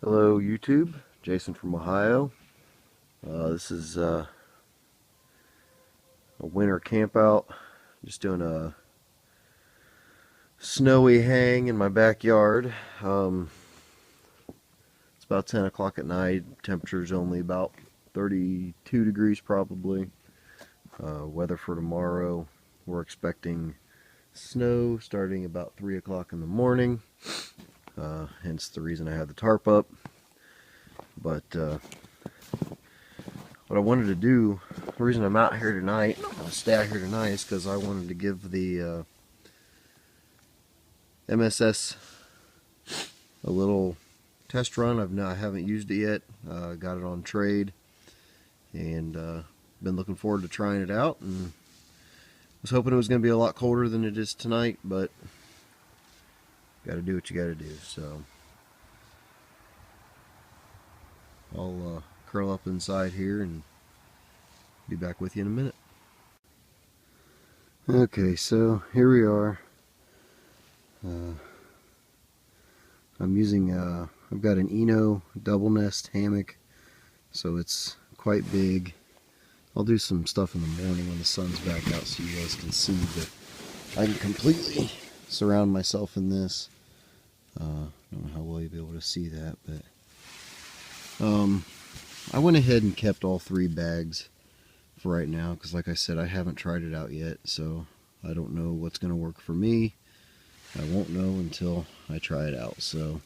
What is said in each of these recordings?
Hello YouTube, Jason from Ohio. This is a winter camp out. Just doing a snowy hang in my backyard. It's about 10 o'clock at night. Temperature's only about 32 degrees probably. Weather for tomorrow, we're expecting snow starting about 3 o'clock in the morning. Hence the reason I had the tarp up. But what I wanted to do, the reason I'm out here tonight, stay out here tonight, is because I wanted to give the MSS a little test run. I haven't used it yet. Got it on trade, and been looking forward to trying it out. And was hoping it was going to be a lot colder than it is tonight, but got to do what you got to do. So I'll curl up inside here and be back with you in a minute. Okay, so here we are. I'm using, I've got an Eno double nest hammock, so it's quite big. I'll do some stuff in the morning when the sun's back out so you guys can see, but I can completely surround myself in this. I don't know how well you'll be able to see that, but I went ahead and kept all 3 bags for right now, because like I said, I haven't tried it out yet, so I don't know what's going to work for me. I won't know until I try it out. So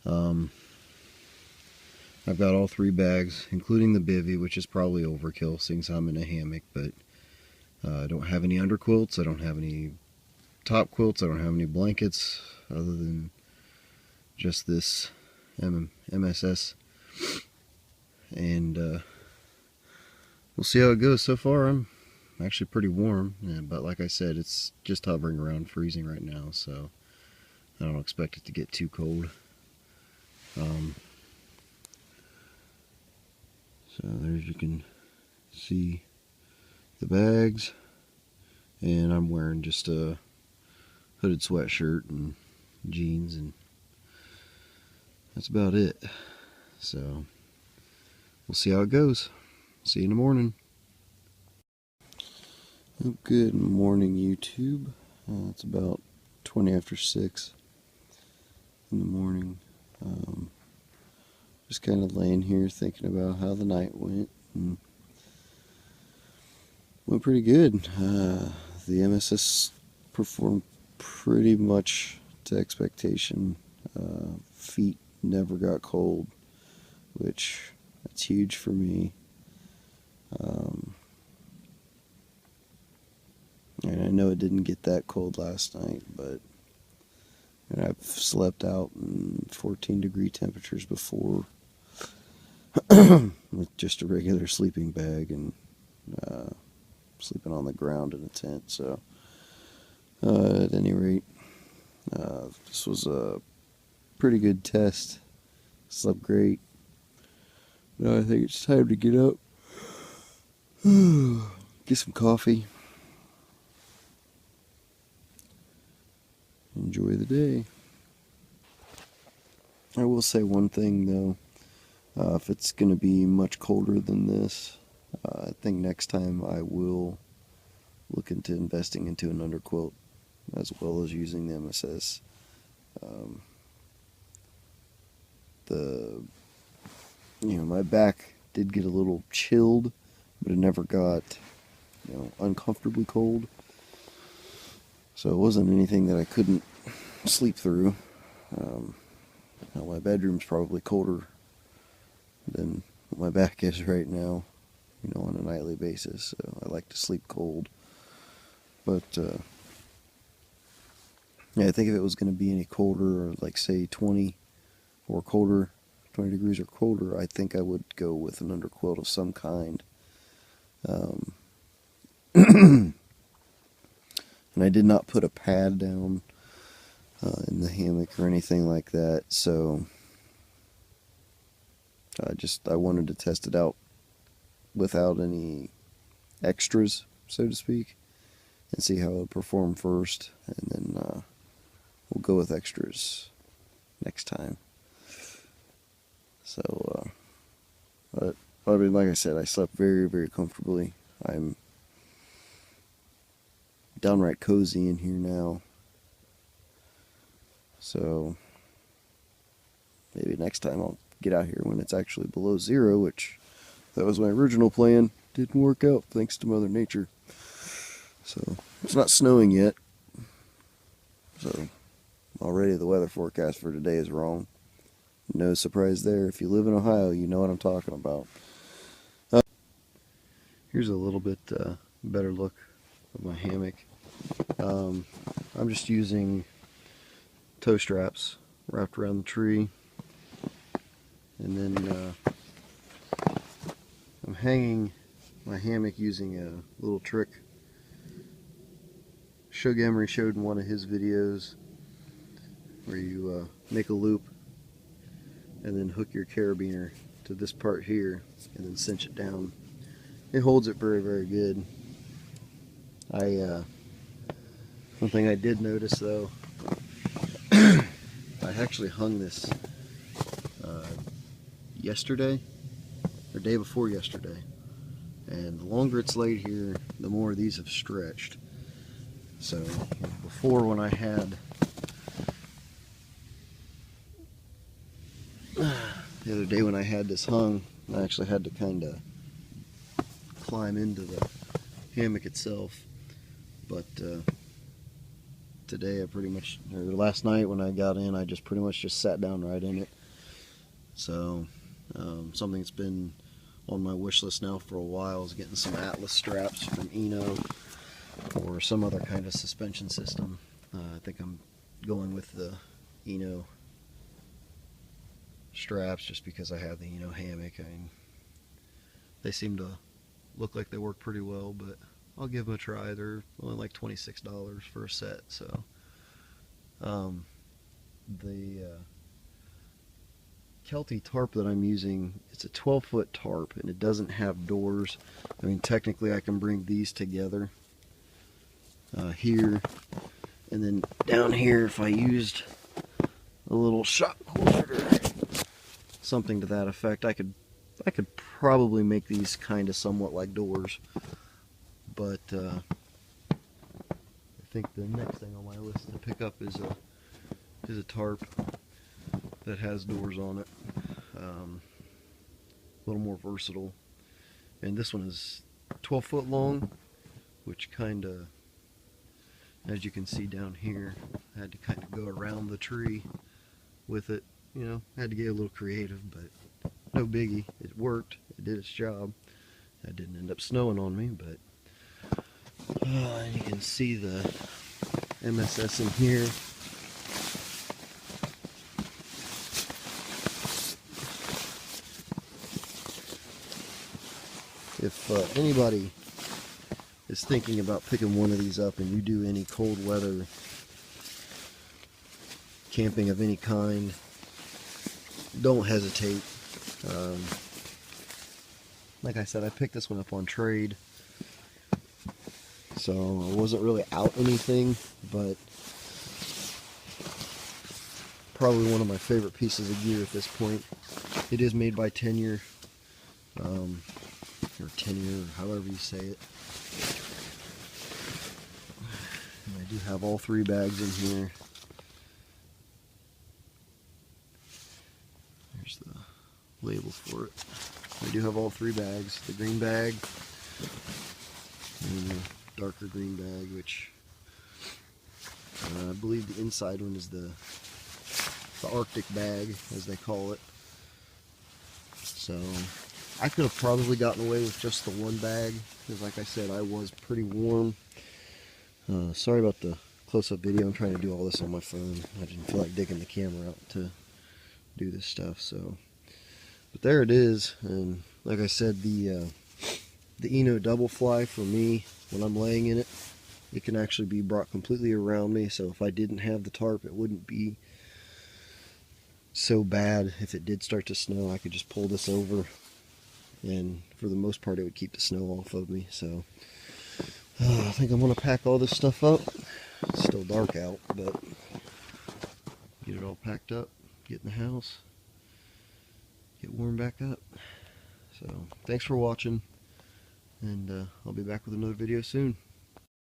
I've got all 3 bags, including the bivy, which is probably overkill since I'm in a hammock, but I don't have any underquilts, I don't have any top quilts, I don't have any blankets other than just this MSS, and we'll see how it goes. So far I'm actually pretty warm, but like I said, it's just hovering around freezing right now, so I don't expect it to get too cold. So there you can see the bags, and I'm wearing just a hooded sweatshirt and jeans, and that's about it. So we'll see how it goes. See you in the morning. Oh, good morning, YouTube. It's about 20 after 6 in the morning. Just kind of laying here thinking about how the night went, and went pretty good. The MSS performed pretty much to expectation. Feet never got cold, which that's huge for me. And I know it didn't get that cold last night, but I've slept out in 14-degree temperatures before with just a regular sleeping bag, and sleeping on the ground in a tent. So at any rate, this was a pretty good test. Slept great. Now I think it's time to get up, get some coffee, enjoy the day. I will say one thing though, if it's going to be much colder than this, I think next time I will look into investing into an underquilt as well as using the MSS. My back did get a little chilled, but it never got, uncomfortably cold. So it wasn't anything that I couldn't sleep through. Now my bedroom's probably colder than what my back is right now, on a nightly basis. So I like to sleep cold. But yeah, I think if it was going to be any colder, or like say 20 or colder, 20 degrees or colder, I think I would go with an underquilt of some kind. And I did not put a pad down in the hammock or anything like that, so I wanted to test it out without any extras, so to speak, and see how it would perform first, and then we'll go with extras next time. So, but I mean, like I said, I slept very, very comfortably. I'm downright cozy in here now. So maybe next time I'll get out here when it's actually below zero, which that was my original plan. Didn't work out thanks to Mother Nature. So it's not snowing yet. So already the weather forecast for today is wrong. No surprise there. If you live in Ohio, you know what I'm talking about. Here's a little bit better look of my hammock. I'm just using tow straps wrapped around the tree, and then I'm hanging my hammock using a little trick Shug Emery showed in one of his videos, where you make a loop and then hook your carabiner to this part here and then cinch it down. It holds it very, very good. One thing I did notice though, I actually hung this yesterday, or day before yesterday, and the longer it's laid here, the more these have stretched. So before, when I had the other day when I had this hung, I actually had to kind of climb into the hammock itself. But today I pretty much, or last night when I got in, I just pretty much just sat down right in it. So something that's been on my wish list now for a while is getting some Atlas straps from Eno, or some other kind of suspension system. I think I'm going with the Eno straps just because I have the Eno hammock. I mean, they seem to look like they work pretty well, but I'll give them a try. They're only like $26 for a set. So the Kelty tarp that I'm using, it's a 12-foot tarp, and it doesn't have doors. I mean, technically I can bring these together here, and then down here, if I used a little shock cord or something to that effect, I could probably make these kind of somewhat like doors. But I think the next thing on my list to pick up is a tarp that has doors on it, a little more versatile. And this one is 12 foot long, which kind of, as you can see down here, I had to kind of go around the tree with it. You know, had to get a little creative, but no biggie. It worked. It did its job. That didn't end up snowing on me, but you can see the MSS in here. If anybody is thinking about picking one of these up and you do any cold weather camping of any kind, don't hesitate. Like I said, I picked this one up on trade, so I wasn't really out anything, but probably one of my favorite pieces of gear at this point. It is made by Tenure, or Tenure, however you say it. And I do have all 3 bags in here. There's the label for it. I do have all 3 bags. The green bag and the darker green bag, which I believe the inside one is the Arctic bag, as they call it. So I could have probably gotten away with just the 1 bag, because like I said, I was pretty warm. Sorry about the close-up video. I'm trying to do all this on my phone. I didn't feel like digging the camera out to do this stuff. So, but there it is. And like I said, the Eno Double Fly, for me, when I'm laying in it, it can actually be brought completely around me. So if I didn't have the tarp, it wouldn't be so bad. If it did start to snow, I could just pull this over, and for the most part it would keep the snow off of me. So I think I'm going to pack all this stuff up. It's still dark out, but get it all packed up, get in the house, get warmed back up. So thanks for watching, and I'll be back with another video soon.